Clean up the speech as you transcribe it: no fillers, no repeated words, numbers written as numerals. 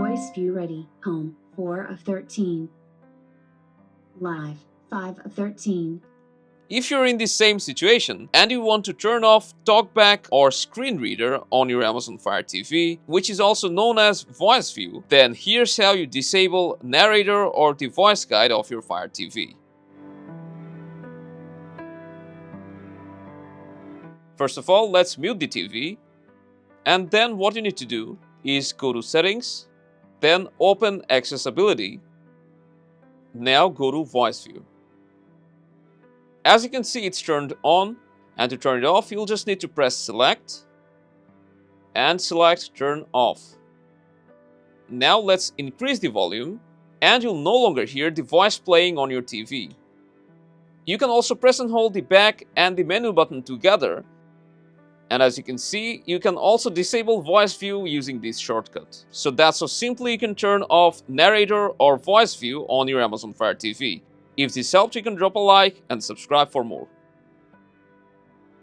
Voice view ready. Home, 4 of 13. Live, 5 of 13. If you're in the same situation and you want to turn off TalkBack or Screen Reader on your Amazon Fire TV, which is also known as Voice View, then here's how you disable Narrator or the voice guide of your Fire TV. First of all, let's mute the TV. And then what you need to do is go to Settings, then open Accessibility. Now go to Voice View. As you can see, it's turned on, and to turn it off, you'll just need to press Select and select Turn Off. Now let's increase the volume, and you'll no longer hear the voice playing on your TV. You can also press and hold the back and the menu button together, and as you can see, you can also disable Voice View using this shortcut. So that's how simply you can turn off Narrator or Voice View on your Amazon Fire TV. If this helped, you can drop a like and subscribe for more.